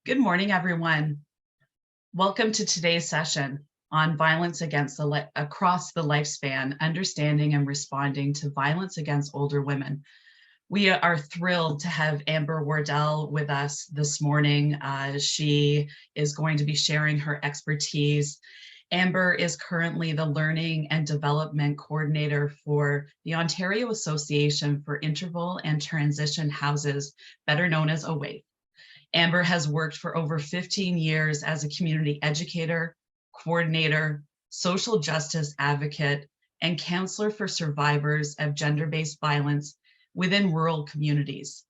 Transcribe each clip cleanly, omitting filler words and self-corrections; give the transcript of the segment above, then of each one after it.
Good morning, everyone. Welcome to today's session on violence across the lifespan, understanding and responding to violence against older women. We are thrilled to have Amber Wardell with us this morning. She is going to be sharing her expertise. Amber is currently the Learning and Development Coordinator for the Ontario Association for Interval and Transition Houses, better known as OAITH. Amber has worked for over 15 years as a community educator, coordinator, social justice advocate, and counselor for survivors of gender-based violence within rural communities.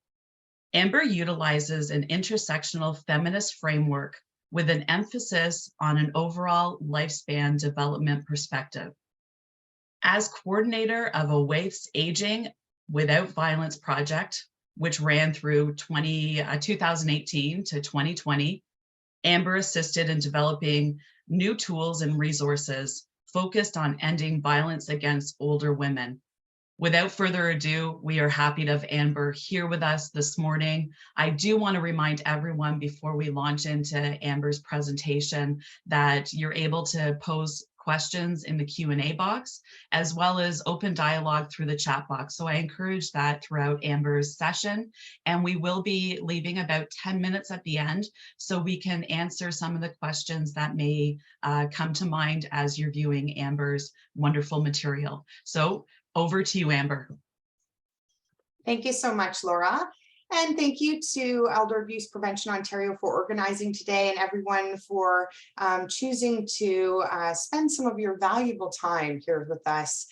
Amber utilizes an intersectional feminist framework with an emphasis on an overall lifespan development perspective. As coordinator of OAITH's Aging Without Violence project, which ran through 2018 to 2020, Amber assisted in developing new tools and resources focused on ending violence against older women. Without further ado, we are happy to have Amber here with us this morning. I do want to remind everyone before we launch into Amber's presentation that you're able to pose questions in the Q&A box, as well as open dialogue through the chat box. So I encourage that throughout Amber's session. And we will be leaving about 10 minutes at the end so we can answer some of the questions that may come to mind as you're viewing Amber's wonderful material. So over to you, Amber. Thank you so much, Laura. And thank you to Elder Abuse Prevention Ontario for organizing today, and everyone for choosing to spend some of your valuable time here with us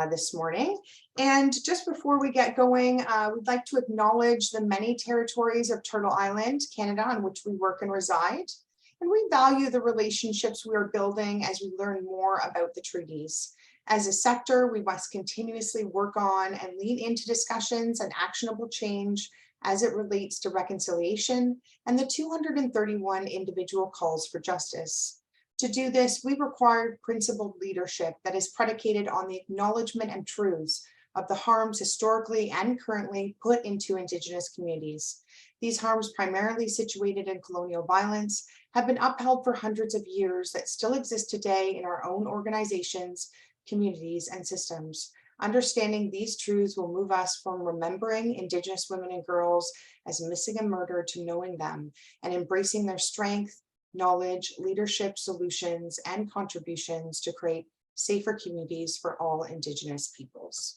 this morning. And just before we get going, we'd like to acknowledge the many territories of Turtle Island, Canada, on which we work and reside. And we value the relationships we are building as we learn more about the treaties. As a sector, we must continuously work on and lean into discussions and actionable change as it relates to reconciliation and the 231 individual calls for justice. To do this, we required principled leadership that is predicated on the acknowledgement and truths of the harms historically and currently put into Indigenous communities. These harms, primarily situated in colonial violence, have been upheld for hundreds of years that still exist today in our own organizations, communities, and systems. Understanding these truths will move us from remembering Indigenous women and girls as missing and murdered to knowing them and embracing their strength, knowledge, leadership, solutions, and contributions to create safer communities for all Indigenous peoples.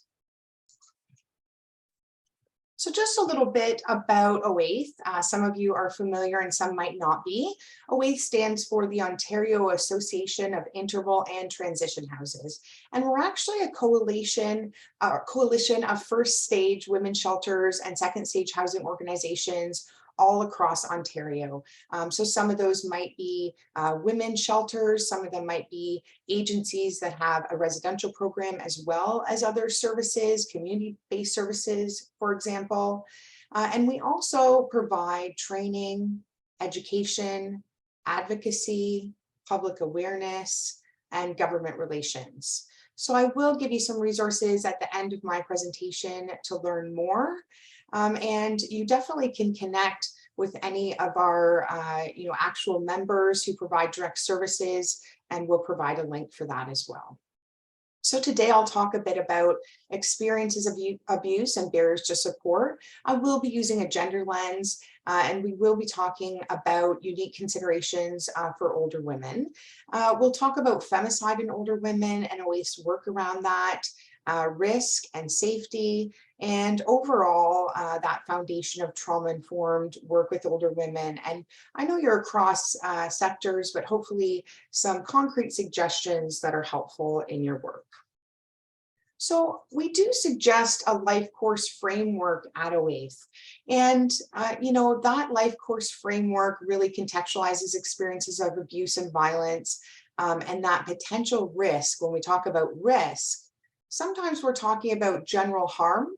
So just a little bit about OAITH. Some of you are familiar and some might not be. OAITH stands for the Ontario Association of Interval and Transition Houses. And we're actually a coalition of first stage women's shelters and second stage housing organizations all across Ontario. So some of those might be women's shelters, some of them might be agencies that have a residential program as well as other services, community-based services, for example. And we also provide training, education, advocacy, public awareness, and government relations. So I will give you some resources at the end of my presentation to learn more. And you definitely can connect with any of our actual members who provide direct services, and we'll provide a link for that as well. So today I'll talk a bit about experiences of abuse and barriers to support. I will be using a gender lens, and we will be talking about unique considerations for older women. We'll talk about femicide in older women and OAITH's work around that, risk and safety, and overall that foundation of trauma-informed work with older women. And I know you're across sectors, but hopefully some concrete suggestions that are helpful in your work. So we do suggest a life course framework at OAITH. And that life course framework really contextualizes experiences of abuse and violence, and that potential risk. When we talk about risk, sometimes we're talking about general harm,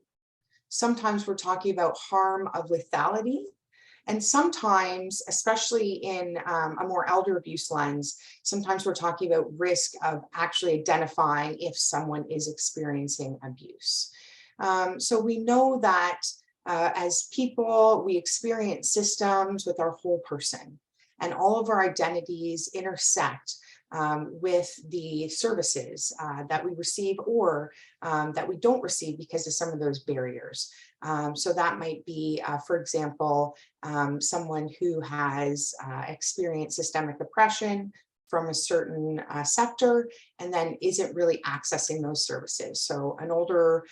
sometimes we're talking about harm of lethality, and sometimes, especially in a more elder abuse lens, sometimes we're talking about risk of actually identifying if someone is experiencing abuse. So we know that As people, we experience systems with our whole person, and all of our identities intersect with the services that we receive or that we don't receive because of some of those barriers. So that might be, for example, someone who has experienced systemic oppression from a certain sector and then isn't really accessing those services. So an older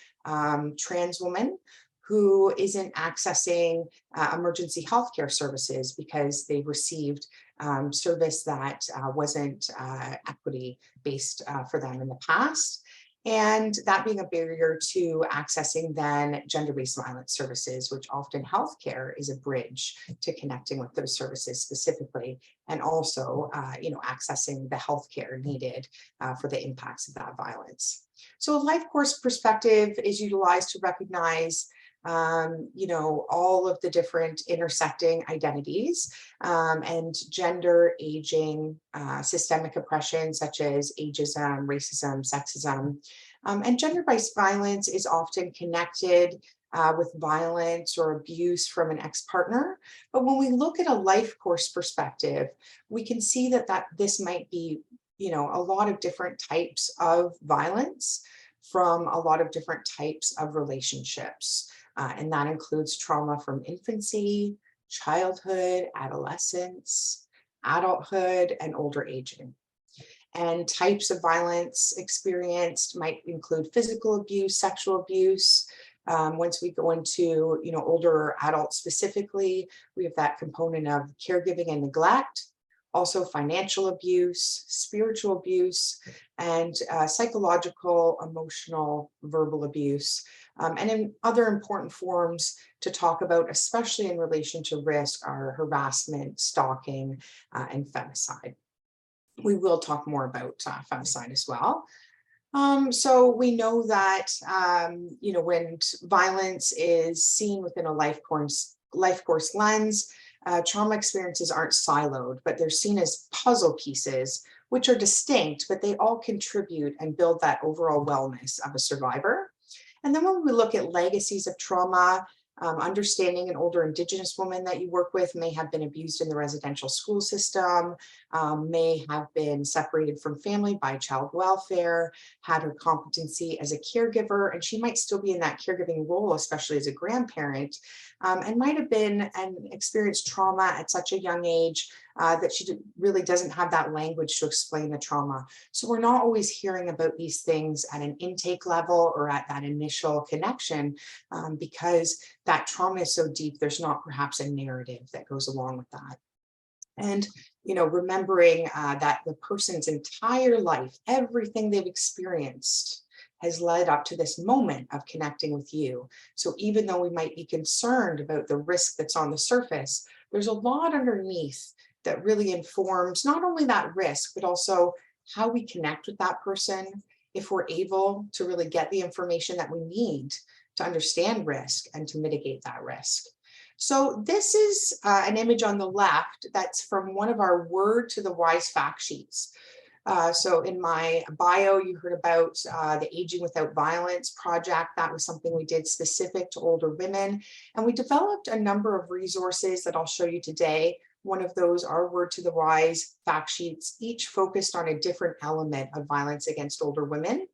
trans woman who isn't accessing emergency healthcare services because they received service that wasn't equity based for them in the past. And that being a barrier to accessing then gender-based violence services, which often healthcare is a bridge to connecting with those services specifically, and also, accessing the healthcare needed for the impacts of that violence. So a life course perspective is utilized to recognize all of the different intersecting identities and gender, aging, systemic oppression such as ageism, racism, sexism, and gender-based violence is often connected with violence or abuse from an ex-partner. But when we look at a life course perspective, we can see that this might be, a lot of different types of violence from a lot of different types of relationships. And that includes trauma from infancy, childhood, adolescence, adulthood, and older aging. And types of violence experienced might include physical abuse, sexual abuse. Once we go into, older adults specifically, we have that component of caregiving and neglect, also financial abuse, spiritual abuse, and psychological, emotional, verbal abuse. And in other important forms to talk about, especially in relation to risk, are harassment, stalking, and femicide. We will talk more about femicide as well. So we know that, when violence is seen within a life course lens, trauma experiences aren't siloed, but they're seen as puzzle pieces, which are distinct, but they all contribute and build that overall wellness of a survivor. And then when we look at legacies of trauma, understanding an older Indigenous woman that you work with may have been abused in the residential school system, may have been separated from family by child welfare, had her competency as a caregiver, and she might still be in that caregiving role, especially as a grandparent, and might have been and experienced trauma at such a young age that she really doesn't have that language to explain the trauma. So we're not always hearing about these things at an intake level or at that initial connection because that trauma is so deep, there's not perhaps a narrative that goes along with that. And, remembering that the person's entire life, everything they've experienced has led up to this moment of connecting with you. So even though we might be concerned about the risk that's on the surface, there's a lot underneath that really informs not only that risk, but also how we connect with that person, if we're able to really get the information that we need to understand risk and to mitigate that risk. So this is an image on the left that's from one of our Word to the Wise fact sheets. So in my bio, you heard about the Aging Without Violence project. That was something we did specific to older women. And we developed a number of resources that I'll show you today. One of those are Word to the Wise fact sheets, each focused on a different element of violence against older women.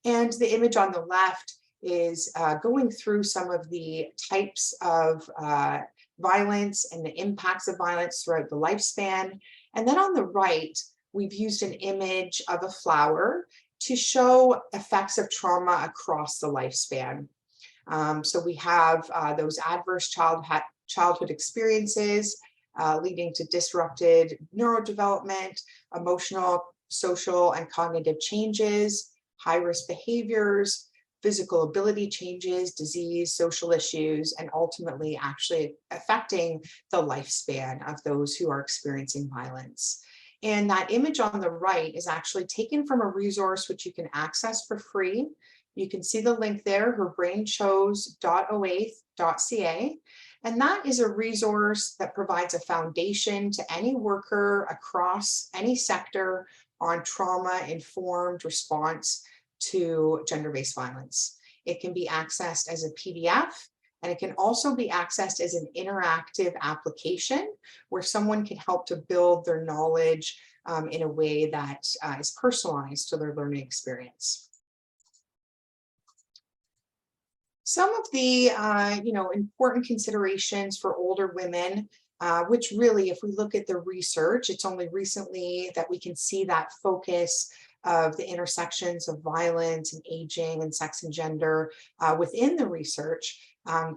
And the image on the left is going through some of the types of violence and the impacts of violence throughout the lifespan. And then on the right, we've used an image of a flower to show effects of trauma across the lifespan. So we have those adverse childhood experiences leading to disrupted neurodevelopment, emotional, social, and cognitive changes, high-risk behaviors, physical ability changes, disease, social issues, and ultimately actually affecting the lifespan of those who are experiencing violence. And that image on the right is actually taken from a resource which you can access for free. You can see the link there, herbrainchose.oaith.ca. And that is a resource that provides a foundation to any worker across any sector on trauma-informed response to gender-based violence. It can be accessed as a PDF, And it can also be accessed as an interactive application where someone can help to build their knowledge in a way that is personalized to their learning experience. Some of the important considerations for older women, which really, if we look at the research, it's only recently that we can see that focus of the intersections of violence and aging and sex and gender within the research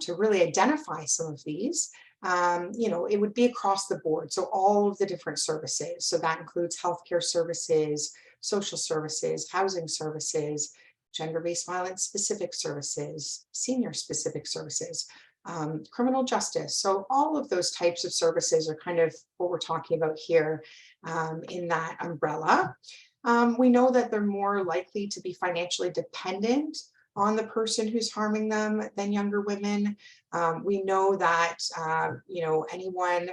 to really identify some of these. It would be across the board. So all of the different services. So that includes healthcare services, social services, housing services, gender-based violence specific services, senior specific services, criminal justice. So all of those types of services are kind of what we're talking about here in that umbrella. We know that they're more likely to be financially dependent on the person who's harming them than younger women. We know that anyone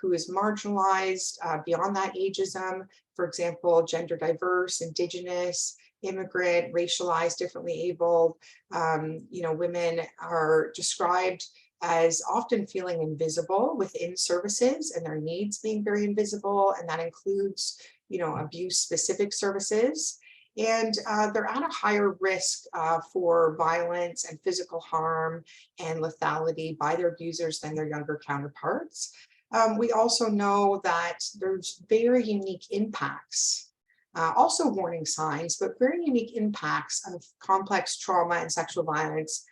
who is marginalized beyond that ageism, for example, gender diverse, indigenous, immigrant, racialized, differently abled, women are described as often feeling invisible within services and their needs being very invisible. And that includes, abuse specific services. And they're at a higher risk for violence and physical harm and lethality by their abusers than their younger counterparts. We also know that there's very unique impacts, also warning signs, but very unique impacts of complex trauma and sexual violence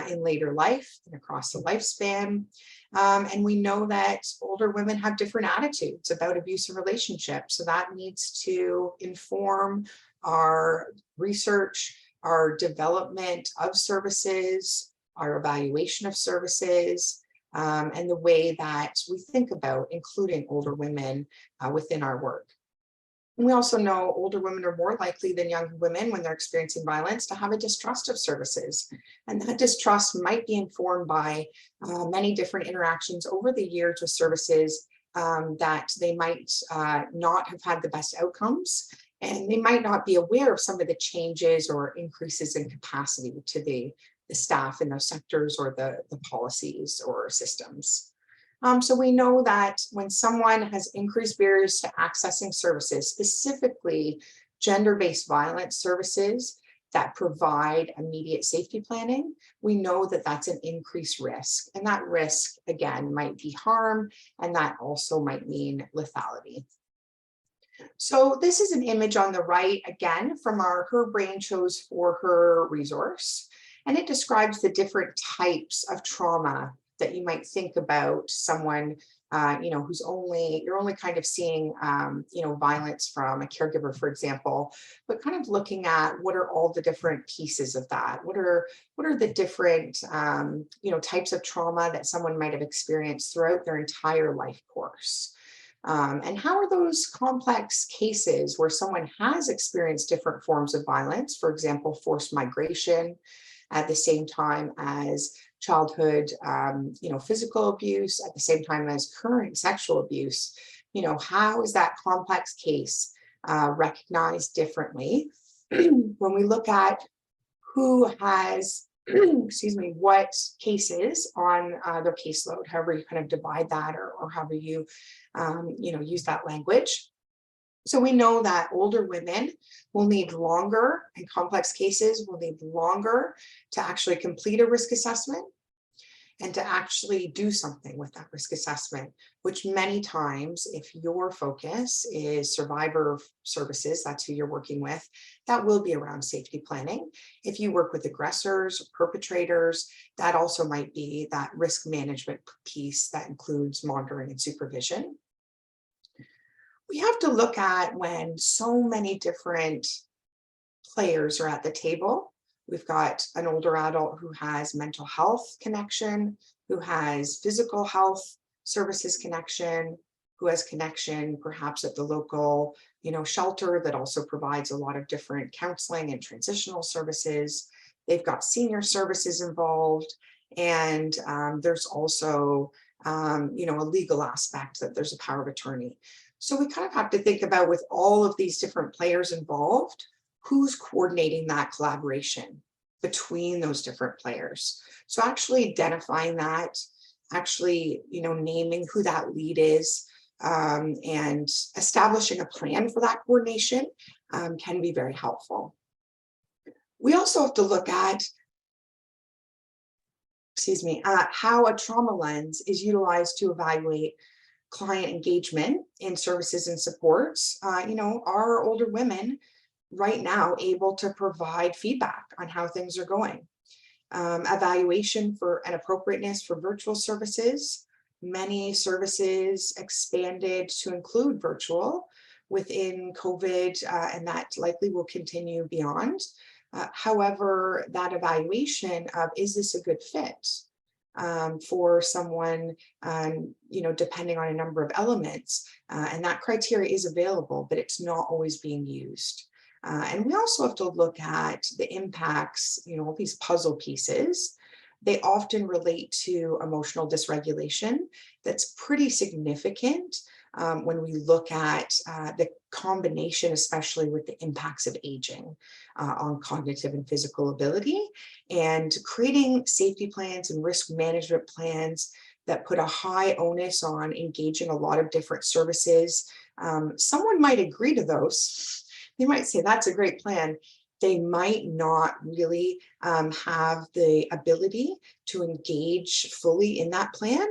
in later life and across the lifespan. And we know that older women have different attitudes about abusive relationships. So that needs to inform our research, our development of services, our evaluation of services, and the way that we think about including older women within our work. And we also know older women are more likely than younger women when they're experiencing violence to have a distrust of services. And that distrust might be informed by many different interactions over the years with services that they might not have had the best outcomes. And they might not be aware of some of the changes or increases in capacity to the staff in those sectors or the policies or systems. So we know that when someone has increased barriers to accessing services, specifically gender-based violence services that provide immediate safety planning, we know that that's an increased risk. And that risk, again, might be harm, and that also might mean lethality. So this is an image on the right, again, from our Her Brain Chose for Her resource. And it describes the different types of trauma that you might think about someone, who's you're only kind of seeing, violence from a caregiver, for example, but kind of looking at what are all the different pieces of that? What are the different, types of trauma that someone might have experienced throughout their entire life course? And how are those complex cases where someone has experienced different forms of violence, for example, forced migration, at the same time as childhood, physical abuse, at the same time as current sexual abuse? How is that complex case recognized differently? When we look at who has, what cases on their caseload, however you kind of divide that or however you, use that language. So we know that older women will need longer, and complex cases will need longer to actually complete a risk assessment and to actually do something with that risk assessment, which many times, if your focus is survivor services, that's who you're working with, that will be around safety planning. If you work with aggressors, perpetrators, that also might be that risk management piece that includes monitoring and supervision. We have to look at when so many different players are at the table. We've got an older adult who has mental health connection, who has physical health services connection, who has connection perhaps at the local, shelter that also provides a lot of different counseling and transitional services. They've got senior services involved, and there's also, a legal aspect that there's a power of attorney. So we kind of have to think about, with all of these different players involved, who's coordinating that collaboration? between those different players. So actually identifying that, actually, naming who that lead is, and establishing a plan for that coordination can be very helpful. We also have to look at, how a trauma lens is utilized to evaluate client engagement in services and supports. Are older women right now able to provide feedback on how things are going? Evaluation for an appropriateness for virtual services. Many services expanded to include virtual within COVID, and that likely will continue beyond. However, that evaluation of, is this a good fit for someone, depending on a number of elements, and that criteria is available, but it's not always being used. And we also have to look at the impacts, these puzzle pieces. They often relate to emotional dysregulation that's pretty significant when we look at the combination, especially with the impacts of aging on cognitive and physical ability, and creating safety plans and risk management plans that put a high onus on engaging a lot of different services. Someone might agree to those. They might say, that's a great plan. They might not really have the ability to engage fully in that plan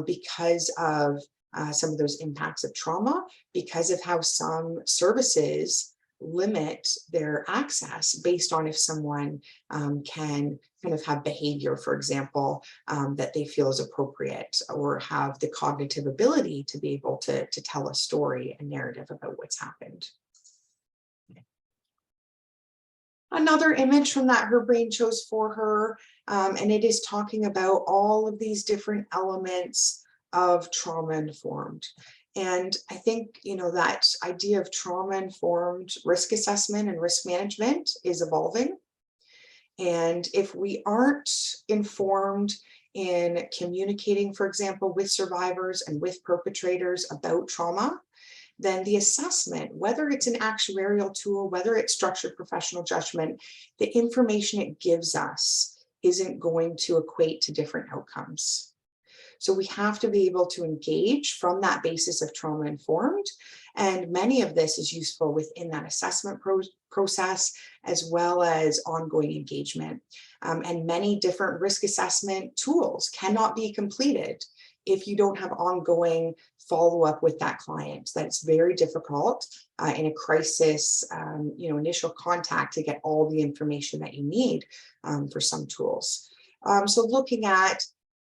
because of some of those impacts of trauma, because of how some services limit their access based on if someone can kind of have behavior, for example, that they feel is appropriate, or have the cognitive ability to be able to tell a story, a narrative about what's happened. Another image from that her brain chose for her, and it is talking about all of these different elements of trauma-informed. And I think, that idea of trauma-informed risk assessment and risk management is evolving. And if we aren't informed in communicating, for example, with survivors and with perpetrators about trauma, then the assessment, whether it's an actuarial tool, whether it's structured professional judgment, the information it gives us isn't going to equate to different outcomes. So we have to be able to engage from that basis of trauma-informed, and many of this is useful within that assessment process, as well as ongoing engagement. And many different risk assessment tools cannot be completed if you don't have ongoing follow-up with that client. That's very difficult in a crisis, initial contact, to get all the information that you need for some tools. So looking at,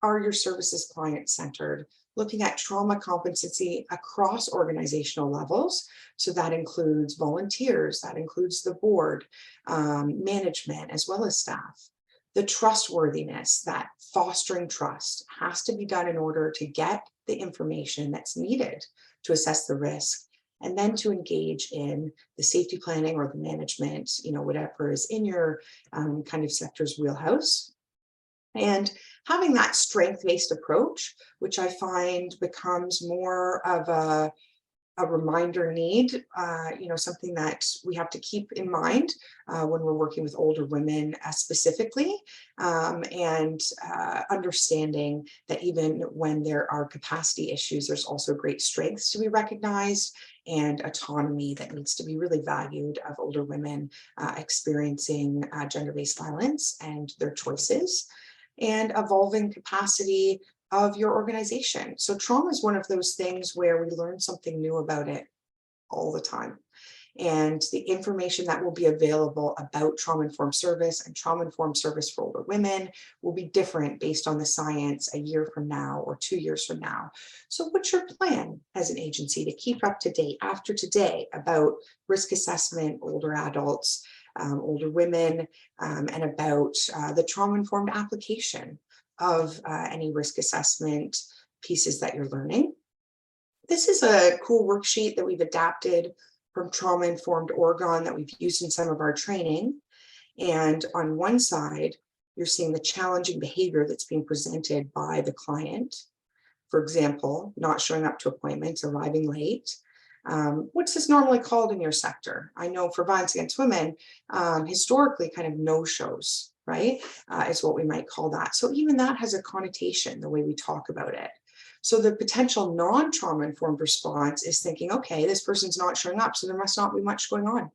are your services client-centered? Looking at trauma competency across organizational levels. So that includes volunteers, that includes the board, management, as well as staff. The trustworthiness, that fostering trust, has to be done in order to get the information that's needed to assess the risk, and then to engage in the safety planning or the management, whatever is in your kind of sector's wheelhouse. And having that strength-based approach, which I find becomes more of a reminder need, something that we have to keep in mind when we're working with older women specifically, and understanding that even when there are capacity issues, there's also great strengths to be recognized, and autonomy that needs to be really valued of older women experiencing gender-based violence and their choices, and evolving capacity of your organization. So trauma is one of those things where we learn something new about it all the time. And the information that will be available about trauma-informed service and trauma-informed service for older women will be different based on the science a year from now or 2 years from now. So what's your plan as an agency to keep up to date after today about risk assessment, older adults, older women, and about the trauma-informed application of any risk assessment pieces that you're learning? This is a cool worksheet that we've adapted from Trauma-Informed Oregon that we've used in some of our training. And on one side, you're seeing the challenging behavior that's being presented by the client. For example, not showing up to appointments, arriving late, What's this normally called in your sector? I know for violence against women, historically kind of no-shows, right? Is what we might call that. So even that has a connotation, the way we talk about it. So the potential non-trauma informed response is thinking, okay, this person's not showing up, so there must not be much going on.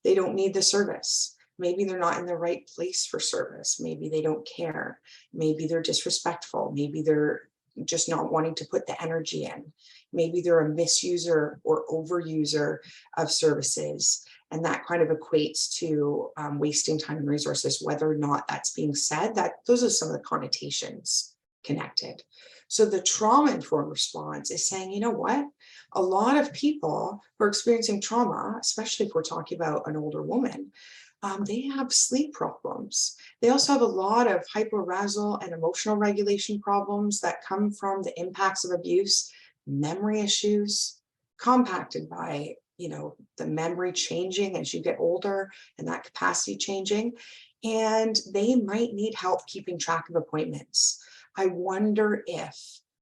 They don't need the service. Maybe they're not in the right place for service. Maybe they don't care. Maybe they're disrespectful. Maybe they're just not wanting to put the energy in. Maybe they're a misuser or overuser of services. And that kind of equates to wasting time and resources, whether or not that's being said. Those are some of the connotations connected. So the trauma-informed response is saying, you know what? A lot of people who are experiencing trauma, especially if we're talking about an older woman, they have sleep problems. They also have a lot of hyperarousal and emotional regulation problems that come from the impacts of abuse, memory issues, compacted by, the memory changing as you get older and that capacity changing. And they might need help keeping track of appointments. I wonder if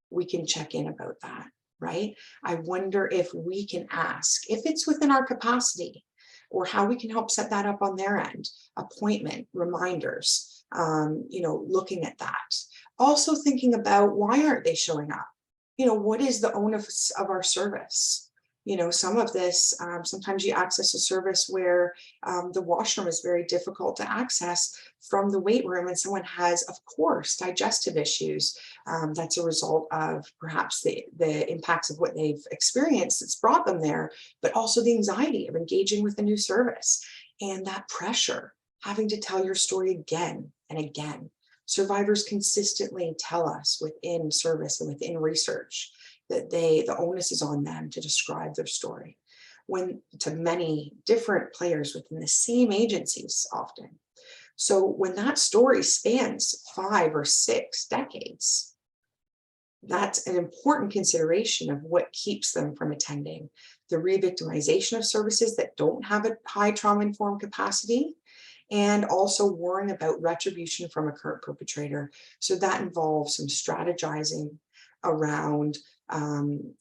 we can check in about that, right? I wonder if we can ask if it's within our capacity, or how we can help set that up on their end, appointment reminders, looking at that. Also thinking about, why aren't they showing up? What is the onus of our service? Some of this, sometimes you access a service where the washroom is very difficult to access from the weight room, and someone has, of course, digestive issues. That's a result of perhaps the impacts of what they've experienced that's brought them there, but also the anxiety of engaging with a new service and that pressure, having to tell your story again and again. Survivors consistently tell us within service and within research that the onus is on them to describe their story, when to many different players within the same agencies often. So when that story spans 5 or 6 decades, that's an important consideration of what keeps them from attending. The re-victimization of services that don't have a high trauma-informed capacity, and also worrying about retribution from a current perpetrator. So that involves some strategizing around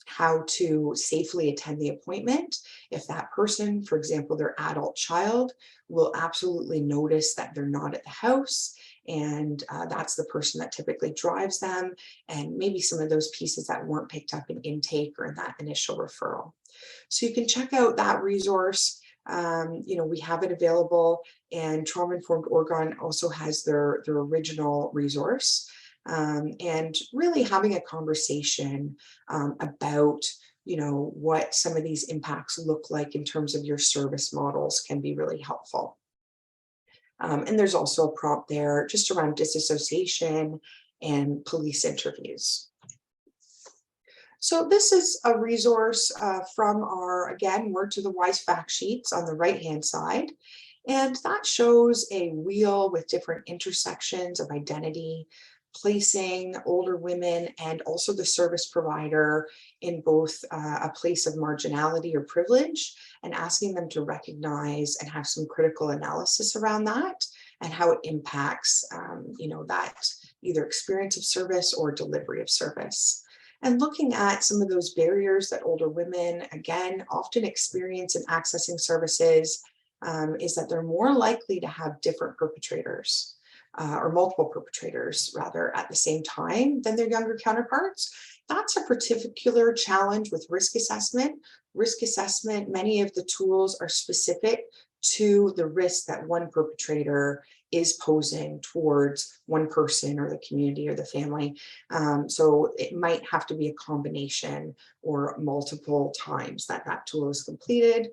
how to safely attend the appointment. If that person, for example, their adult child, will absolutely notice that they're not at the house, and that's the person that typically drives them, and maybe some of those pieces that weren't picked up in intake or in that initial referral. So you can check out that resource. We have it available, and Trauma Informed Oregon also has their original resource. And really having a conversation about what some of these impacts look like in terms of your service models can be really helpful. And there's also a prompt there just around disassociation and police interviews. So this is a resource from our, again, Word to the Wise fact sheets on the right-hand side. And that shows a wheel with different intersections of identity, placing older women and also the service provider in both a place of marginality or privilege, and asking them to recognize and have some critical analysis around that and how it impacts, that either experience of service or delivery of service. And looking at some of those barriers that older women, again, often experience in accessing services, is that they're more likely to have different perpetrators. Or multiple perpetrators rather at the same time than their younger counterparts. That's a particular challenge with risk assessment. Risk assessment, many of the tools are specific to the risk that one perpetrator is posing towards one person or the community or the family. So it might have to be a combination or multiple times that tool is completed.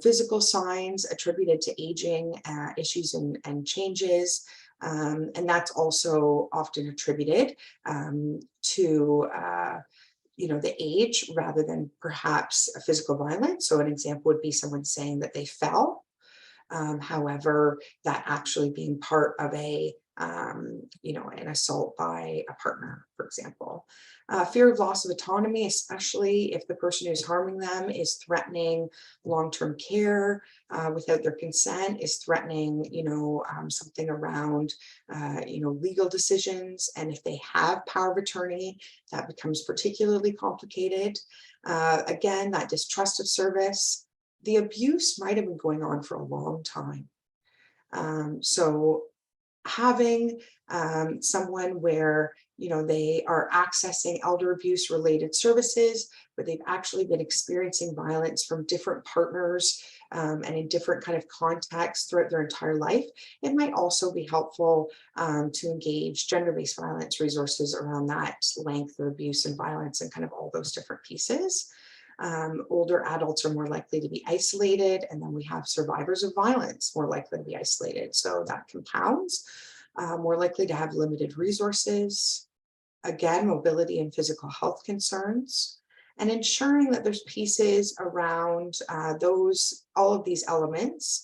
Physical signs attributed to aging issues and changes. And that's also often attributed to the age rather than perhaps a physical violence. So an example would be someone saying that they fell However, that actually being part of a an assault by a partner, for example. Fear of loss of autonomy, especially if the person who's harming them is threatening long-term care without their consent, is threatening, something around, legal decisions. And if they have power of attorney, that becomes particularly complicated. Again, that distrust of service. The abuse might have been going on for a long time. So having someone where they are accessing elder abuse related services, but they've actually been experiencing violence from different partners and in different kind of contexts throughout their entire life, it might also be helpful to engage gender-based violence resources around that length of abuse and violence and kind of all those different pieces. Older adults are more likely to be isolated, and then we have survivors of violence more likely to be isolated. So that compounds, more likely to have limited resources. Again, mobility and physical health concerns, and ensuring that there's pieces around all of these elements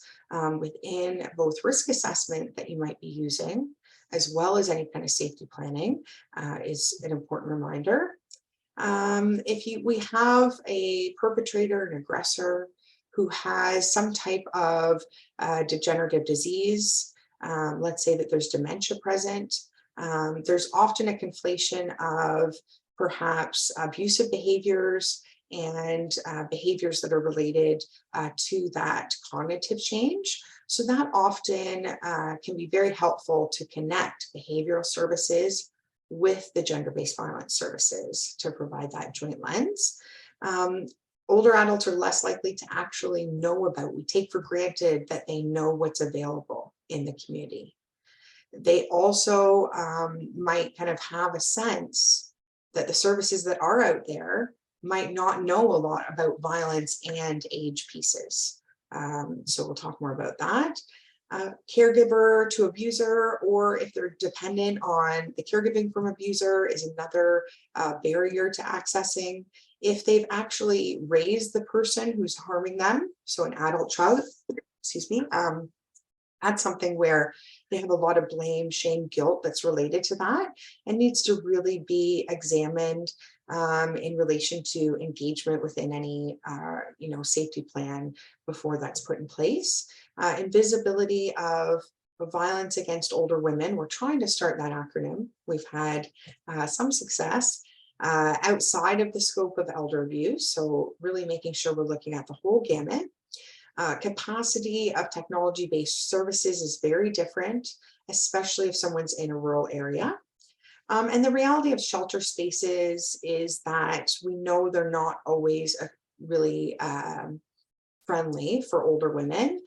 within both risk assessment that you might be using, as well as any kind of safety planning is an important reminder. We have a perpetrator, an aggressor who has some type of degenerative disease, let's say that there's dementia present, there's often a conflation of perhaps abusive behaviors and behaviors that are related to that cognitive change. So that often can be very helpful to connect behavioral services with the gender-based violence services to provide that joint lens. Older adults are less likely to actually know about, we take for granted that they know what's available in the community. They also might kind of have a sense that the services that are out there might not know a lot about violence and age pieces. So we'll talk more about that. Caregiver to abuser, or if they're dependent on the caregiving from abuser, is another barrier to accessing. If they've actually raised the person who's harming them, so an adult child, excuse me, that's something where they have a lot of blame, shame, guilt that's related to that and needs to really be examined in relation to engagement within any safety plan before that's put in place. Invisibility of violence against older women. We're trying to start that acronym. We've had some success outside of the scope of elder abuse. So really making sure we're looking at the whole gamut. Capacity of technology-based services is very different, especially if someone's in a rural area. And the reality of shelter spaces is that we know they're not always really friendly for older women.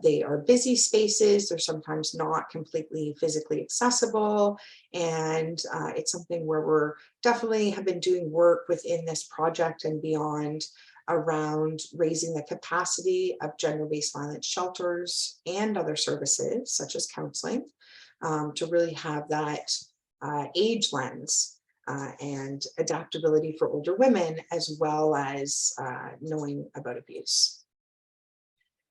They are busy spaces. They're sometimes not completely physically accessible. And it's something where we're definitely have been doing work within this project and beyond around raising the capacity of gender-based violence shelters and other services such as counseling to really have that age lens and adaptability for older women, as well as knowing about abuse.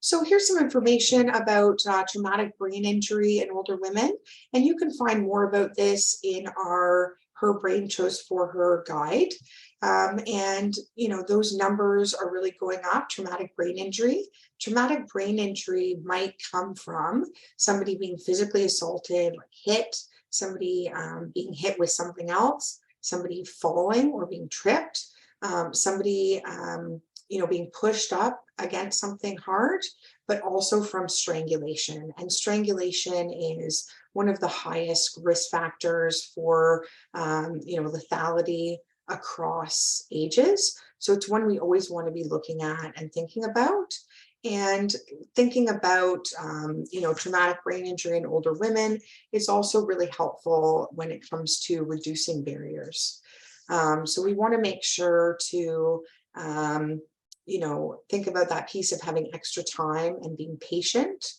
So here's some information about traumatic brain injury in older women, and you can find more about this in our Her Brain Chose for Her guide. And those numbers are really going up. Traumatic brain injury. Traumatic brain injury might come from somebody being physically assaulted, hit, somebody being hit with something else, somebody falling or being tripped, somebody being pushed up against something hard, but also from strangulation. And strangulation is one of the highest risk factors for lethality across ages. So it's one we always want to be looking at and thinking about. And thinking about traumatic brain injury in older women is also really helpful when it comes to reducing barriers. So we want to make sure to think about that piece of having extra time and being patient,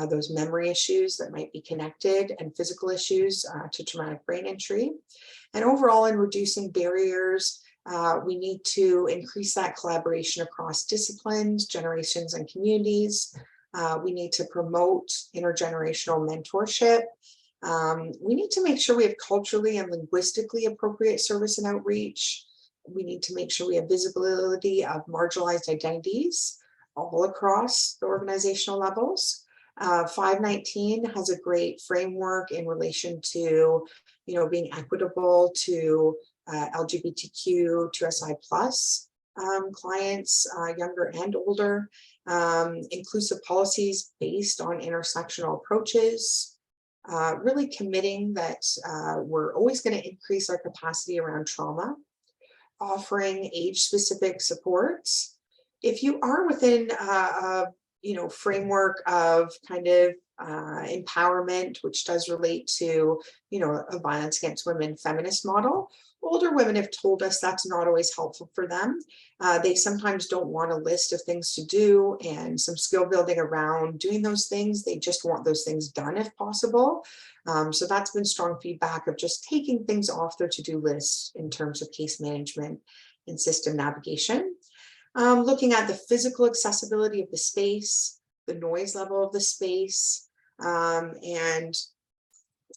those memory issues that might be connected and physical issues to traumatic brain injury. And overall, in reducing barriers, we need to increase that collaboration across disciplines, generations, and communities. We need to promote intergenerational mentorship. We need to make sure we have culturally and linguistically appropriate service and outreach. We need to make sure we have visibility of marginalized identities all across the organizational levels. 519 has a great framework in relation to, being equitable to LGBTQ, 2SI plus clients, younger and older, inclusive policies based on intersectional approaches, really committing that we're always going to increase our capacity around trauma, offering age-specific supports. If you are within a framework of kind of empowerment, which does relate to, a violence against women feminist model, older women have told us that's not always helpful for them. They sometimes don't want a list of things to do and some skill building around doing those things. They just want those things done if possible. So that's been strong feedback of just taking things off their to-do list in terms of case management and system navigation. Looking at the physical accessibility of the space, the noise level of the space, and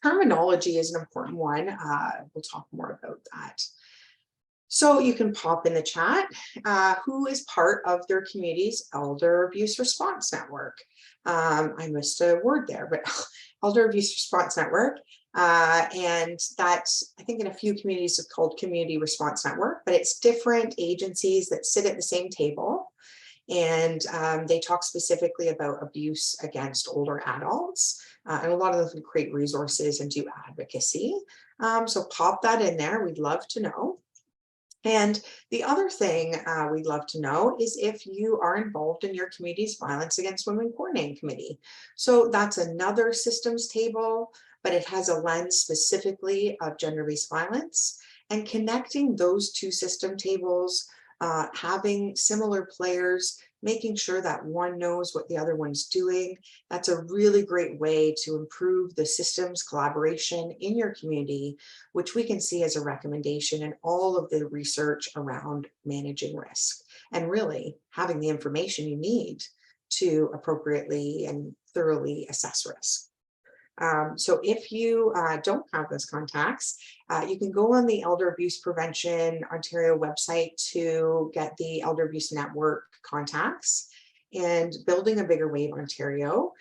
terminology is an important one. We'll talk more about that. So you can pop in the chat who is part of their community's Elder Abuse Response Network. I missed a word there, but Elder Abuse Response Network. And that's, I think in a few communities it's called Community Response Network, but it's different agencies that sit at the same table. And they talk specifically about abuse against older adults. And a lot of them create resources and do advocacy. So pop that in there, we'd love to know. And the other thing we'd love to know is if you are involved in your community's Violence Against Women Coordinating Committee. So that's another systems table, but it has a lens specifically of gender-based violence, and connecting those two system tables, having similar players, making sure that one knows what the other one's doing. That's a really great way to improve the systems collaboration in your community, which we can see as a recommendation in all of the research around managing risk and really having the information you need to appropriately and thoroughly assess risk. So if you don't have those contacts, you can go on the Elder Abuse Prevention Ontario website to get the Elder Abuse Network contacts. And Building a Bigger Wave Ontario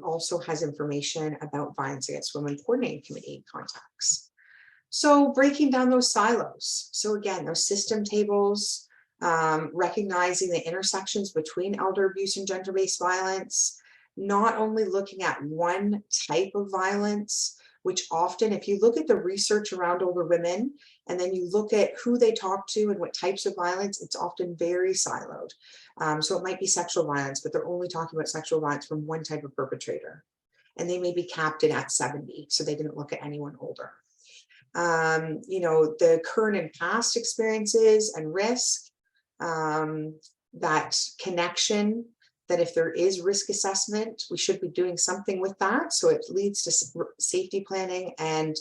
also has information about Violence Against Women Coordinating Committee contacts. So breaking down those silos. So again, those system tables, recognizing the intersections between elder abuse and gender-based violence, not only looking at one type of violence, which often, if you look at the research around older women, and then you look at who they talk to and what types of violence, it's often very siloed. So it might be sexual violence, but they're only talking about sexual violence from one type of perpetrator. And they may be capped at 70, so they didn't look at anyone older. The current and past experiences and risk, that connection, that if there is risk assessment, we should be doing something with that. So it leads to safety planning and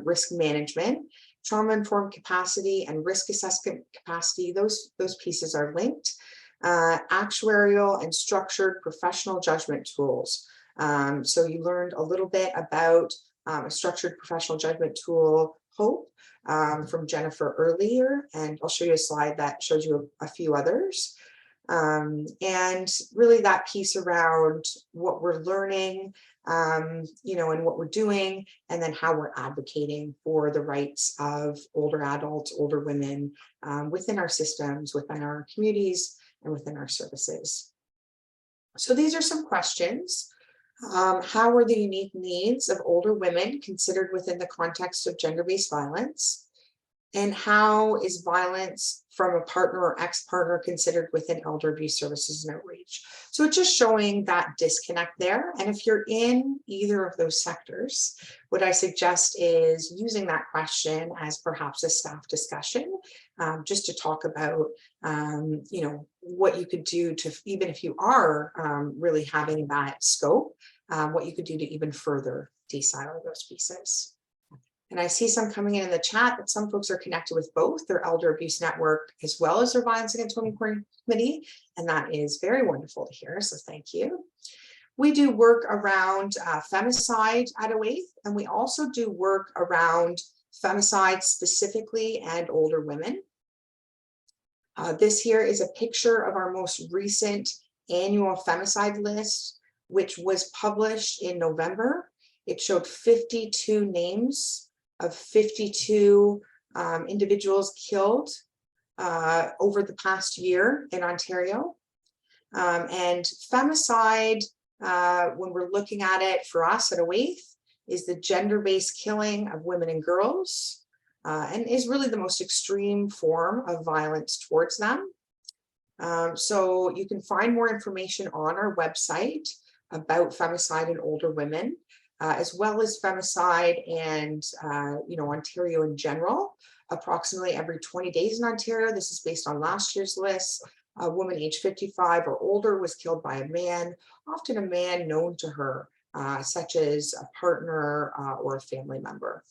risk management. Trauma-informed capacity and risk assessment capacity, those pieces are linked. Actuarial and structured professional judgment tools. So you learned a little bit about a structured professional judgment tool, HOPE, from Jennifer earlier, and I'll show you a slide that shows you a few others. And really that piece around what we're learning, and what we're doing, and then how we're advocating for the rights of older adults, older women, within our systems, within our communities, and within our services. So these are some questions. How are the unique needs of older women considered within the context of gender-based violence? And how is violence from a partner or ex-partner considered within elder abuse services and outreach? So it's just showing that disconnect there. And if you're in either of those sectors, what I suggest is using that question as perhaps a staff discussion, just to talk about, what you could do to, even if you are really having that scope, what you could do to even further de-silo those pieces. And I see some coming in the chat that some folks are connected with both their Elder Abuse Network as well as their Violence Against Women Committee. And that is very wonderful to hear. So thank you. We do work around femicide at OAITH, and we also do work around femicide specifically and older women. This here is a picture of our most recent annual femicide list, which was published in November. It showed 52 names of 52 individuals killed over the past year in Ontario. And femicide, when we're looking at it for us at OAITH, is the gender-based killing of women and girls, and is really the most extreme form of violence towards them. So you can find more information on our website about femicide in older women, as well as femicide and Ontario in general. Approximately every 20 days in Ontario, this is based on last year's list, a woman aged 55 or older was killed by a man, often a man known to her, such as a partner or a family member.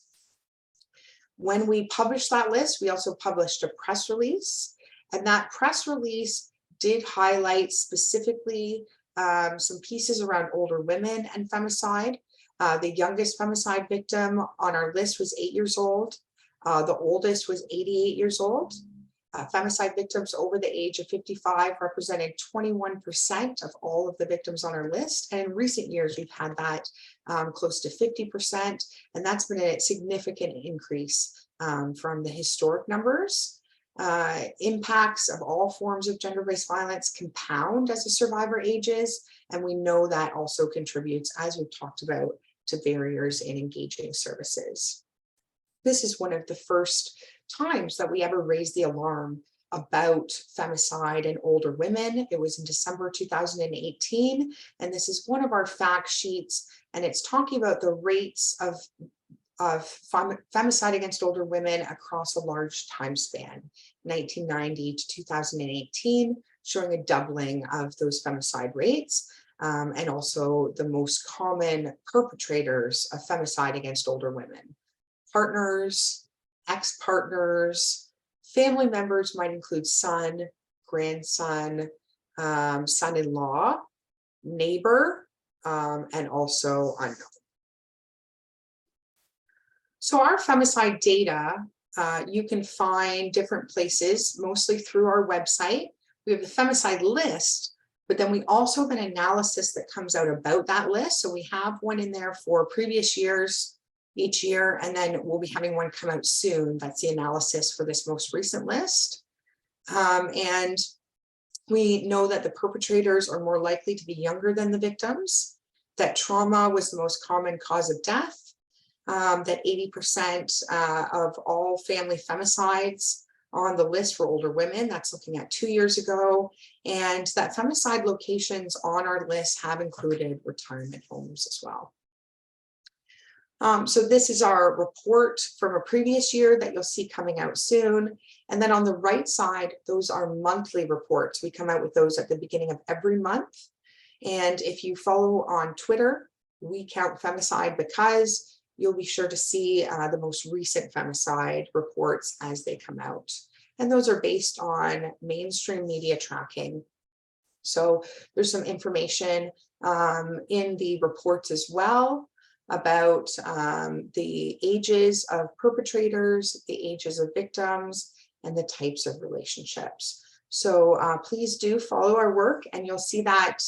When we published that list, we also published a press release, and that press release did highlight specifically some pieces around older women and femicide. The youngest femicide victim on our list was 8 years old. The oldest was 88 years old. Femicide victims over the age of 55 represented 21% of all of the victims on our list. And in recent years, we've had that close to 50%. And that's been a significant increase from the historic numbers. Impacts of all forms of gender-based violence compound as a survivor ages. And we know that also contributes, as we've talked about, to barriers in engaging services. This is one of the first times that we ever raised the alarm about femicide in older women. It was in December 2018, and this is one of our fact sheets, and it's talking about the rates of femicide against older women across a large time span, 1990 to 2018, showing a doubling of those femicide rates, and also the most common perpetrators of femicide against older women. Partners, ex-partners, family members might include son, grandson, son-in-law, neighbor, and also unknown. So our femicide data, you can find different places, mostly through our website. We have the femicide list, but then we also have an analysis that comes out about that list. So we have one in there for previous years, each year, and then we'll be having one come out soon. That's the analysis for this most recent list. And we know that the perpetrators are more likely to be younger than the victims, that trauma was the most common cause of death, that 80% of all family femicides are on the list for older women. That's looking at 2 years ago, and that femicide locations on our list have included retirement homes as well. So this is our report from a previous year that you'll see coming out soon. And then on the right side, those are monthly reports. We come out with those at the beginning of every month. And if you follow on Twitter, We Count Femicide, because you'll be sure to see the most recent femicide reports as they come out. And those are based on mainstream media tracking. So there's some information in the reports as well about the ages of perpetrators, the ages of victims, and the types of relationships. So please do follow our work, and you'll see that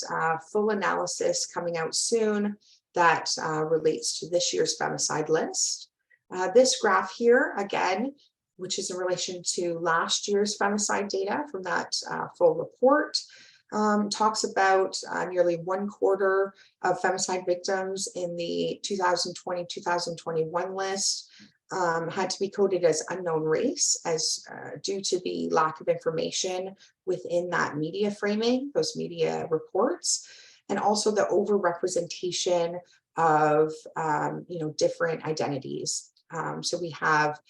full analysis coming out soon that relates to this year's femicide list. This graph here, again, which is in relation to last year's femicide data from that full report, talks about nearly 1/4 of femicide victims in the 2020-2021 list had to be coded as unknown race as due to the lack of information within that media framing, those media reports, and also the overrepresentation of different identities. So we have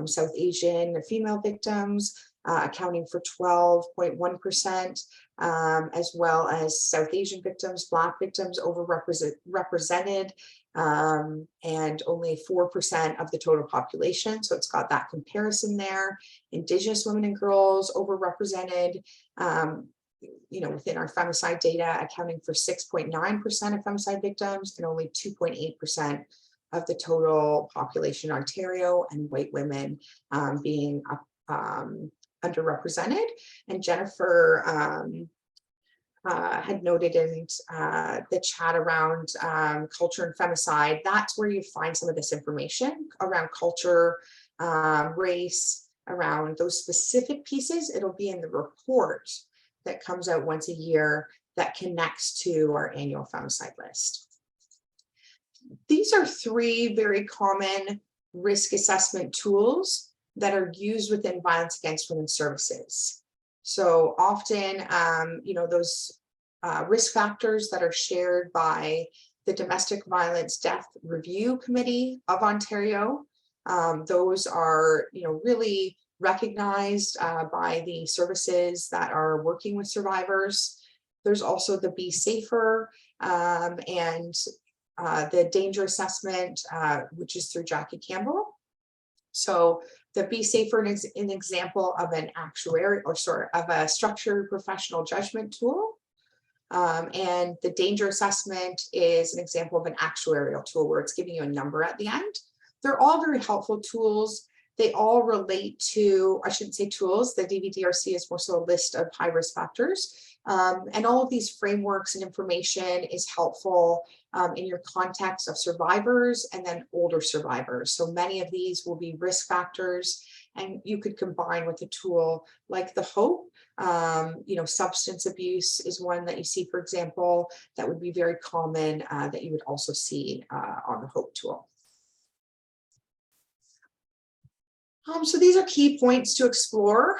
South Asian female victims accounting for 12.1%, as well as South Asian victims, Black victims overrepresented, and only 4% of the total population. So it's got that comparison there. Indigenous women and girls overrepresented, within our femicide data, accounting for 6.9% of femicide victims and only 2.8% of the total population in Ontario, and white women being underrepresented. And Jennifer had noted in the chat around culture and femicide, that's where you find some of this information around culture, race, around those specific pieces. It'll be in the report that comes out once a year that connects to our annual femicide list. These are 3 very common risk assessment tools that are used within violence against women services. So often, those risk factors that are shared by the Domestic Violence Death Review Committee of Ontario, those are, really recognized by the services that are working with survivors. There's also the Be Safer and the danger assessment, which is through Jackie Campbell. So the Be Safer is an example of an of a structured professional judgment tool. And the danger assessment is an example of an actuarial tool where it's giving you a number at the end. They're all very helpful tools. They all relate to, I shouldn't say tools, the DVDRC is more so a list of high risk factors. And all of these frameworks and information is helpful in your context of survivors and then older survivors. So many of these will be risk factors, and you could combine with a tool like the HOPE. Substance abuse is one that you see, for example, that would be very common that you would also see on the HOPE tool. So these are key points to explore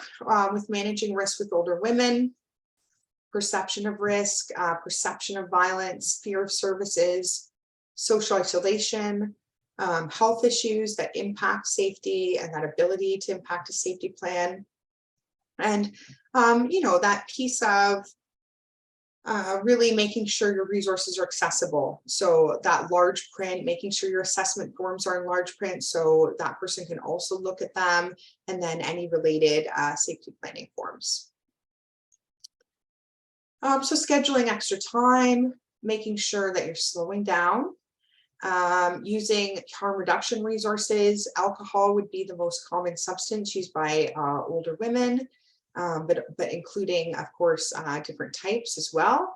with managing risk with older women: perception of risk, perception of violence, fear of services, social isolation, health issues that impact safety and that ability to impact a safety plan. And, that piece of really making sure your resources are accessible. So that large print, making sure your assessment forms are in large print so that person can also look at them, and then any related safety planning forms. So scheduling extra time, making sure that you're slowing down, using harm reduction resources. Alcohol would be the most common substance used by older women, but including, of course, different types as well.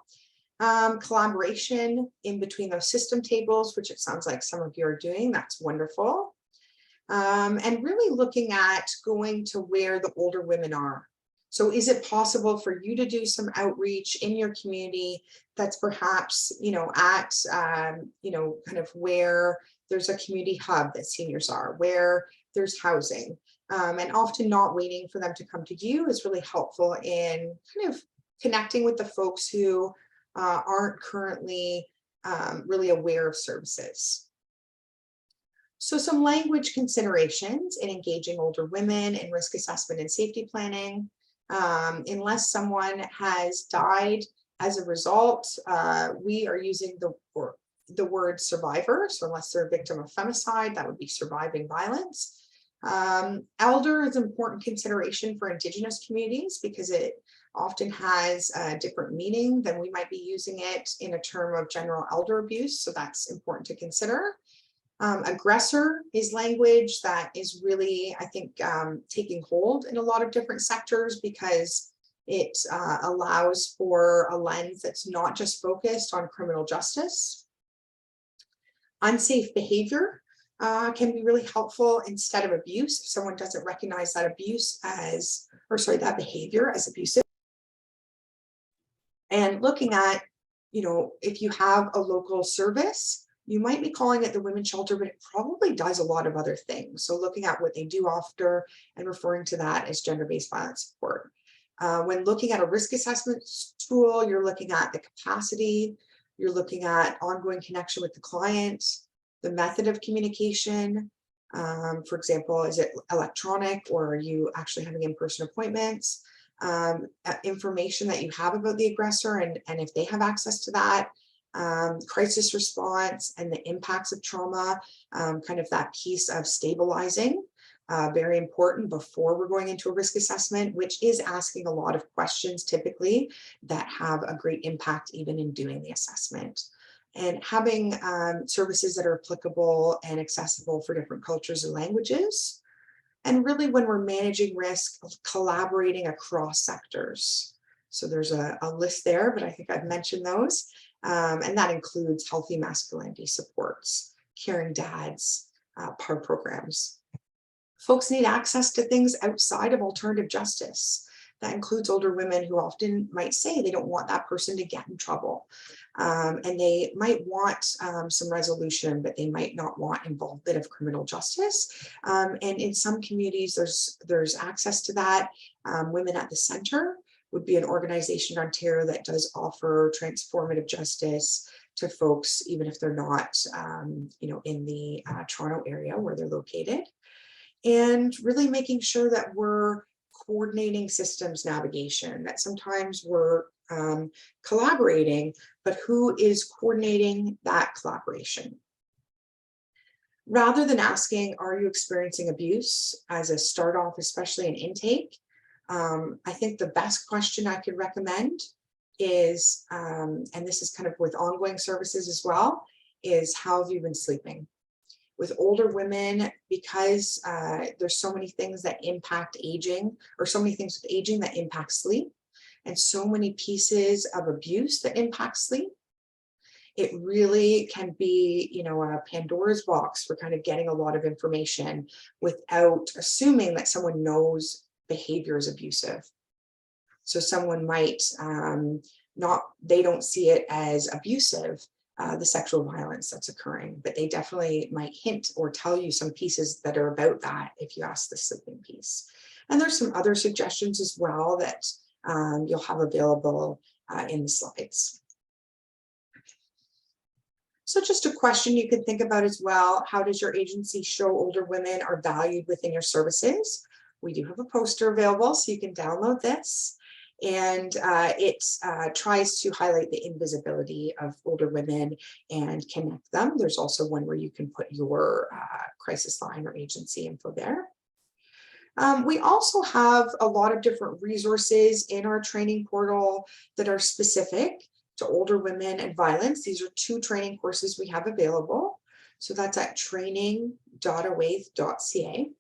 Collaboration in between those system tables, which it sounds like some of you are doing. That's wonderful. And really looking at going to where the older women are. So is it possible for you to do some outreach in your community that's perhaps, at, kind of where there's a community hub that seniors are, where there's housing, and often not waiting for them to come to you is really helpful in kind of connecting with the folks who aren't currently really aware of services. So some language considerations in engaging older women in risk assessment and safety planning. Unless someone has died as a result, we are using the word survivor. So unless they're a victim of femicide, that would be surviving violence. Elder is an important consideration for Indigenous communities because it often has a different meaning than we might be using it in a term of general elder abuse. So that's important to consider. Aggressor is language that is really, I think, taking hold in a lot of different sectors because it allows for a lens that's not just focused on criminal justice. Unsafe behavior can be really helpful instead of abuse. If someone doesn't recognize that that behavior as abusive. And looking at, if you have a local service, you might be calling it the women's shelter, but it probably does a lot of other things. So looking at what they do after and referring to that as gender-based violence support. When looking at a risk assessment tool, you're looking at the capacity, you're looking at ongoing connection with the client, the method of communication. For example, is it electronic or are you actually having in-person appointments? information that you have about the aggressor and if they have access to that, crisis response and the impacts of trauma, kind of that piece of stabilizing. Very important before we're going into a risk assessment, which is asking a lot of questions typically that have a great impact even in doing the assessment. And having services that are applicable and accessible for different cultures and languages. And really when we're managing risk, collaborating across sectors. So there's a list there, but I think I've mentioned those. And that includes healthy masculinity supports, caring dads, PAR programs. Folks need access to things outside of alternative justice. That includes older women who often might say they don't want that person to get in trouble. And they might want some resolution, but they might not want involvement of criminal justice. And in some communities, there's access to that. Women at the Center would be an organization in Ontario that does offer transformative justice to folks, even if they're not in the Toronto area where they're located. And really making sure that we're coordinating systems navigation, that sometimes we're collaborating, but who is coordinating that collaboration? Rather than asking, are you experiencing abuse as a start off, especially in intake, I think the best question I could recommend is, and this is kind of with ongoing services as well, is how have you been sleeping? With older women, because there's so many things that impact aging, or so many things with aging that impact sleep, and so many pieces of abuse that impact sleep, it really can be, a Pandora's box for kind of getting a lot of information without assuming that someone knows behavior is abusive. So someone might they don't see it as abusive, the sexual violence that's occurring, but they definitely might hint or tell you some pieces that are about that if you ask the sleeping piece. And there's some other suggestions as well that you'll have available in the slides. So just a question you can think about as well, how does your agency show older women are valued within your services? We do have a poster available, so you can download this. And it tries to highlight the invisibility of older women and connect them. There's also one where you can put your crisis line or agency info there. We also have a lot of different resources in our training portal that are specific to older women and violence. These are 2 training courses we have available. So that's at training.oaith.ca.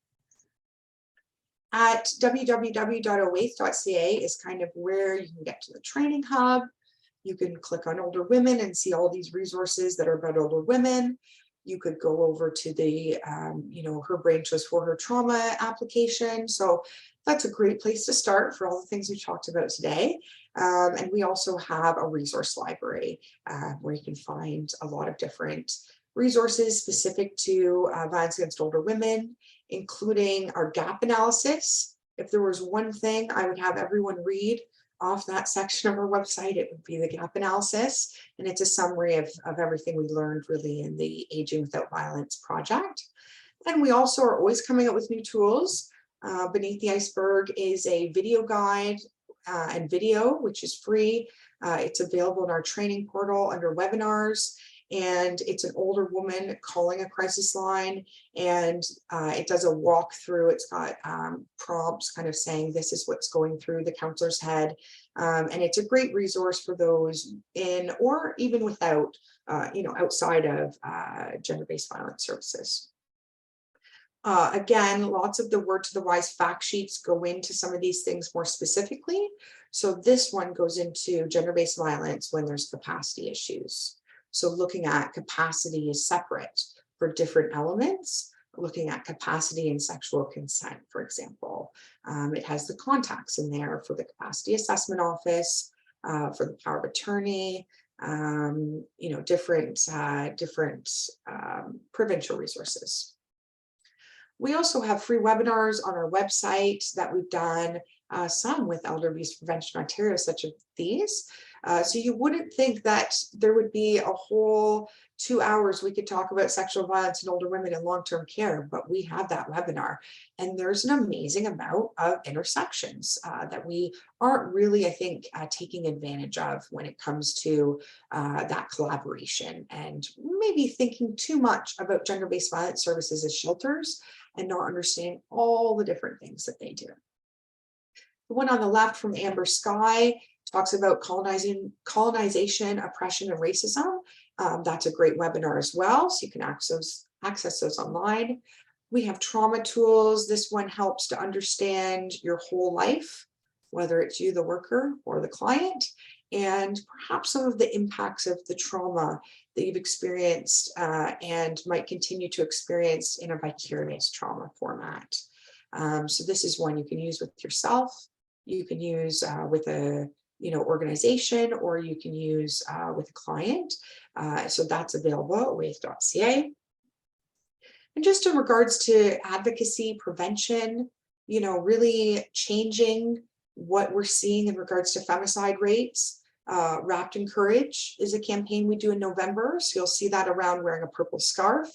At www.oaith.ca is kind of where you can get to the training hub. You can click on older women and see all these resources that are about older women. You could go over to the, her brain trust for her trauma application. So that's a great place to start for all the things we talked about today. And we also have a resource library where you can find a lot of different resources specific to violence against older women, including our gap analysis. If there was one thing I would have everyone read off that section of our website, it would be the gap analysis. And it's a summary of everything we learned really in the Aging Without Violence project. And we also are always coming up with new tools. Beneath the Iceberg is a video guide and video, which is free. It's available in our training portal under webinars. And it's an older woman calling a crisis line, and it does a walkthrough. It's got prompts kind of saying this is what's going through the counselor's head, and it's a great resource for those in or even without, outside of gender-based violence services. Again, lots of the word to the wise fact sheets go into some of these things more specifically. So this one goes into gender-based violence when there's capacity issues. So looking at capacity is separate for different elements, looking at capacity and sexual consent, for example. It has the contacts in there for the capacity assessment office, for the power of attorney, different provincial resources. We also have free webinars on our website that we've done, some with Elder Abuse Prevention Ontario, such as these. So you wouldn't think that there would be a whole 2 hours we could talk about sexual violence in older women in long-term care, but we have that webinar. And there's an amazing amount of intersections that we aren't really, I think, taking advantage of when it comes to that collaboration, and maybe thinking too much about gender-based violence services as shelters and not understanding all the different things that they do. The one on the left from Amber Sky talks about colonization, oppression, and racism. That's a great webinar as well, so you can access those online. We have trauma tools. This one helps to understand your whole life, whether it's you, the worker, or the client, and perhaps some of the impacts of the trauma that you've experienced and might continue to experience in a vicarious trauma format. So this is one you can use with yourself, you can use with a organization, or you can use with a client. So that's available at OAITH.ca. And just in regards to advocacy, prevention, really changing what we're seeing in regards to femicide rates. Wrapped in Courage is a campaign we do in November. So you'll see that around wearing a purple scarf.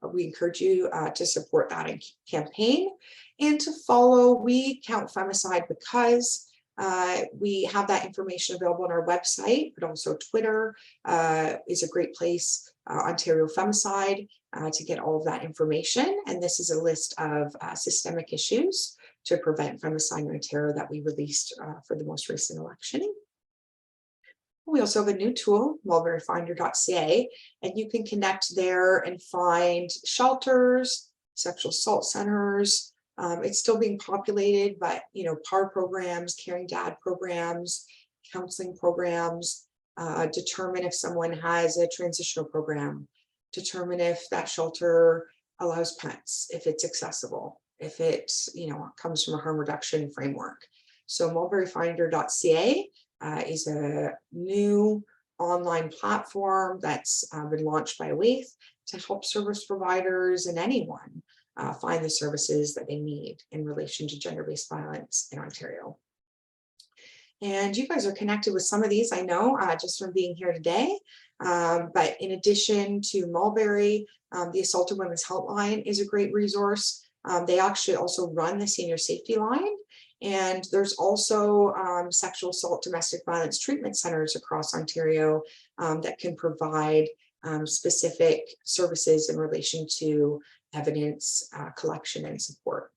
We encourage you to support that campaign and to follow We Count Femicide, because we have that information available on our website, but also Twitter is a great place, Ontario Femicide, to get all of that information. And this is a list of systemic issues to prevent femicide in Ontario that we released for the most recent election. We also have a new tool, mulberryfinder.ca, and you can connect there and find shelters, sexual assault centers. It's still being populated, but PAR programs, caring dad programs, counseling programs, determine if someone has a transitional program, determine if that shelter allows pets, if it's accessible, if it comes from a harm reduction framework. So mulberryfinder.ca is a new online platform that's been launched by OAITH to help service providers and anyone find the services that they need in relation to gender-based violence in Ontario. And you guys are connected with some of these, I know, just from being here today. But in addition to Mulberry, the Assaulted Women's Helpline is a great resource. They actually also run the Senior Safety Line. And there's also sexual assault, domestic violence treatment centers across Ontario that can provide specific services in relation to evidence collection and support.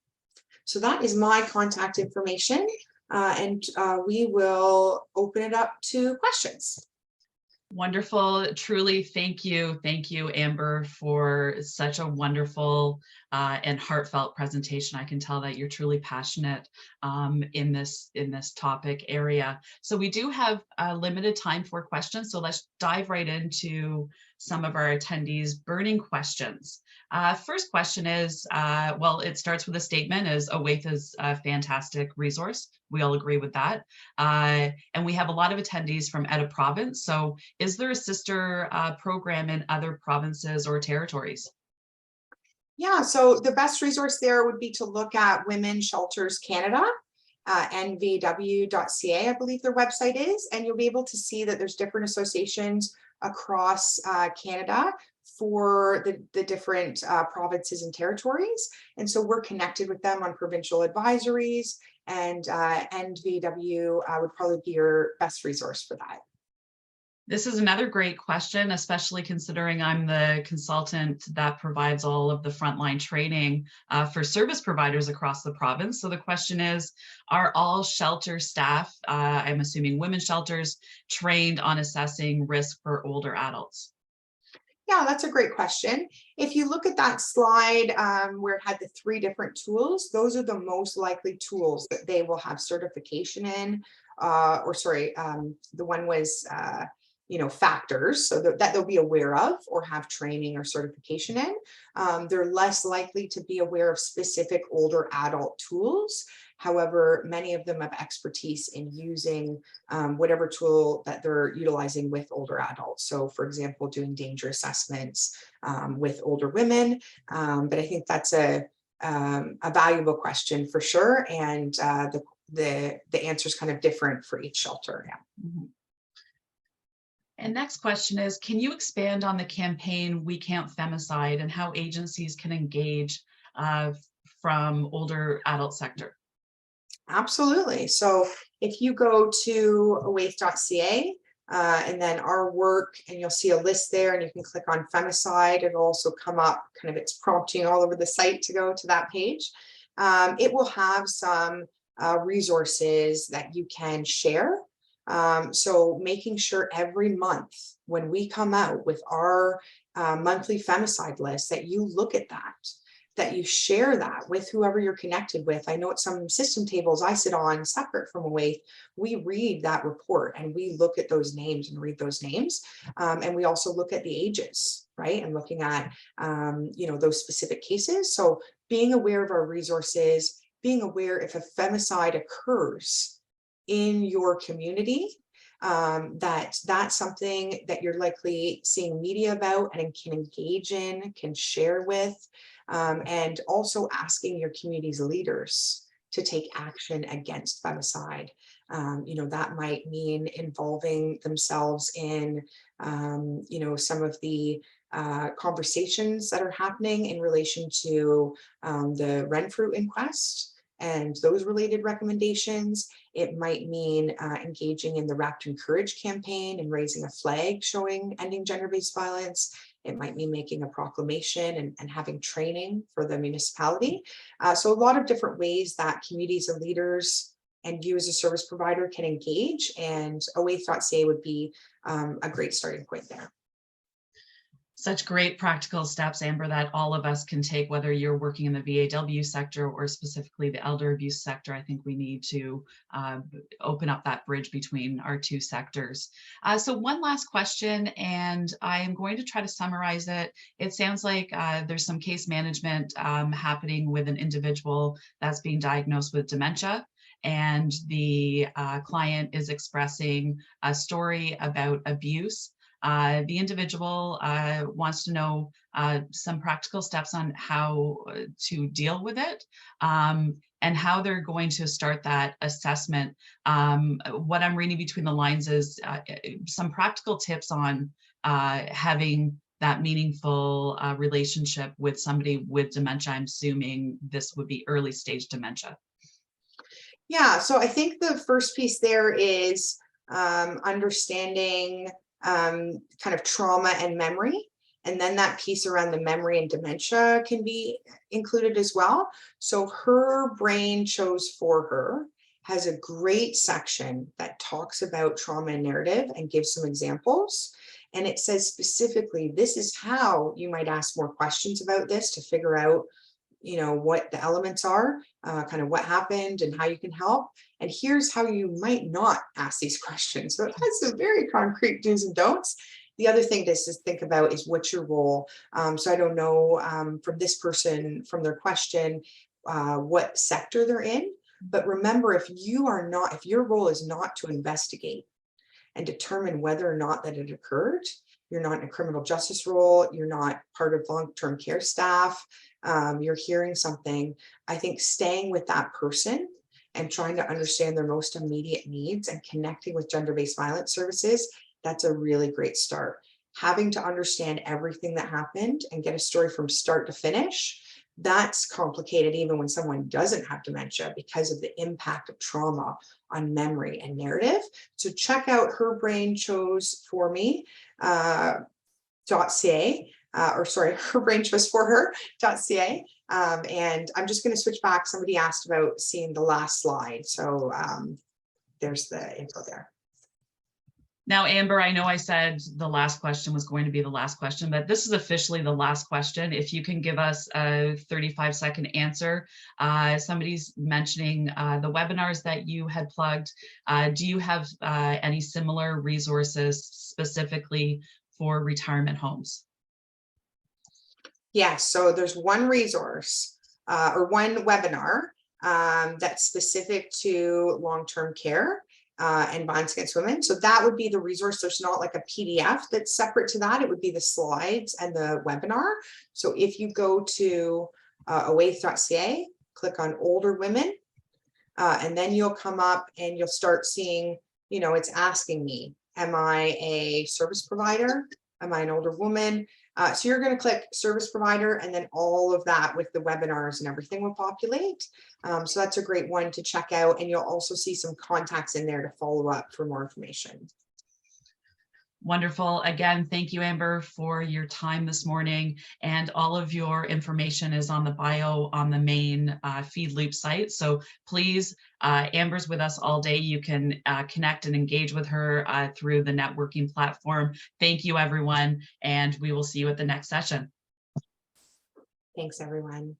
So that is my contact information, and we will open it up to questions. Wonderful. Truly, thank you. Thank you, Amber, for such a wonderful and heartfelt presentation. I can tell that you're truly passionate in this topic area. So we do have a limited time for questions. So let's dive right into some of our attendees' burning questions. First question is, well, it starts with a statement, as OAITH is a fantastic resource. We all agree with that. And we have a lot of attendees from Etta province. So is there a sister program in other provinces or territories? Yeah, so the best resource there would be to look at Women's Shelters Canada, nvw.ca, I believe their website is, and you'll be able to see that there's different associations across Canada for the different provinces and territories. And so we're connected with them on provincial advisories, and NVW would probably be your best resource for that. This is another great question, especially considering I'm the consultant that provides all of the frontline training for service providers across the province. So the question is, are all shelter staff, I'm assuming women's shelters, trained on assessing risk for older adults? Yeah, that's a great question. If you look at that slide where it had the 3 different tools, those are the most likely tools that they will have certification in, the one was factors, so that they'll be aware of or have training or certification in. They're less likely to be aware of specific older adult tools. However, many of them have expertise in using whatever tool that they're utilizing with older adults. So for example, doing danger assessments with older women. But I think that's a valuable question for sure. And the answer is kind of different for each shelter. Yeah. Mm-hmm. And next question is, can you expand on the campaign We Can't Femicide and how agencies can engage from older adult sector? Absolutely. So if you go to OAITH.ca and then our work, and you'll see a list there, and you can click on femicide. It'll also come up, kind of, it's prompting all over the site to go to that page. It will have some resources that you can share. So making sure every month when we come out with our monthly femicide list, that you look at that you share that with whoever you're connected with. I know at some system tables I sit on separate from OAITH, we read that report and we look at those names and read those names. And we also look at the ages, right? And looking at, those specific cases. So being aware of our resources, being aware if a femicide occurs in your community, that's something that you're likely seeing media about and can engage in, can share with. And also asking your community's leaders to take action against femicide. That might mean involving themselves in, some of the conversations that are happening in relation to the Renfrew inquest and those related recommendations. It might mean engaging in the Wrapped in Courage campaign and raising a flag showing ending gender-based violence. It might mean making a proclamation and having training for the municipality. So a lot of different ways that communities and leaders and you as a service provider can engage, and OAITH.ca would be a great starting point there. Such great practical steps, Amber, that all of us can take, whether you're working in the VAW sector or specifically the elder abuse sector. I think we need to open up that bridge between our two sectors. So one last question, and I am going to try to summarize it. It sounds like there's some case management happening with an individual that's being diagnosed with dementia, and the client is expressing a story about abuse. The individual wants to know some practical steps on how to deal with it, and how they're going to start that assessment. What I'm reading between the lines is some practical tips on having that meaningful relationship with somebody with dementia. I'm assuming this would be early stage dementia. Yeah, so I think the first piece there is understanding kind of trauma and memory. And then that piece around the memory and dementia can be included as well. So Her Brain Chose For Her has a great section that talks about trauma and narrative and gives some examples. And it says specifically, this is how you might ask more questions about this to figure out what the elements are, kind of what happened and how you can help. And here's how you might not ask these questions. So it has some very concrete do's and don'ts. The other thing to just think about is what's your role. So I don't know from this person, from their question, what sector they're in. But remember, if your role is not to investigate and determine whether or not that it occurred, you're not in a criminal justice role, you're not part of long-term care staff, you're hearing something, I think staying with that person and trying to understand their most immediate needs and connecting with gender-based violence services, that's a really great start. Having to understand everything that happened and get a story from start to finish, that's complicated even when someone doesn't have dementia because of the impact of trauma on memory and narrative. So check out Her Brain Chose For Me .ca, Her Brain Chose For Her.ca. And I'm just going to switch back. Somebody asked about seeing the last slide. So there's the info there. Now, Amber, I know I said the last question was going to be the last question, but this is officially the last question. If you can give us a 35-second answer. Somebody's mentioning the webinars that you had plugged. Do you have any similar resources specifically for retirement homes? Yes, so there's one resource or one webinar that's specific to long-term care and violence against women. So that would be the resource. There's not like a PDF that's separate to that. It would be the slides and the webinar. So if you go to OAITH.ca, click on older women, and then you'll come up and you'll start seeing, it's asking me, Am I a service provider? Am I an older woman? So you're going to click service provider, and then all of that with the webinars and everything will populate. So that's a great one to check out. And you'll also see some contacts in there to follow up for more information. Wonderful. Again, thank you, Amber, for your time this morning. And all of your information is on the bio on the main Feed Loop site. So please, Amber's with us all day. You can connect and engage with her through the networking platform. Thank you, everyone. And we will see you at the next session. Thanks, everyone.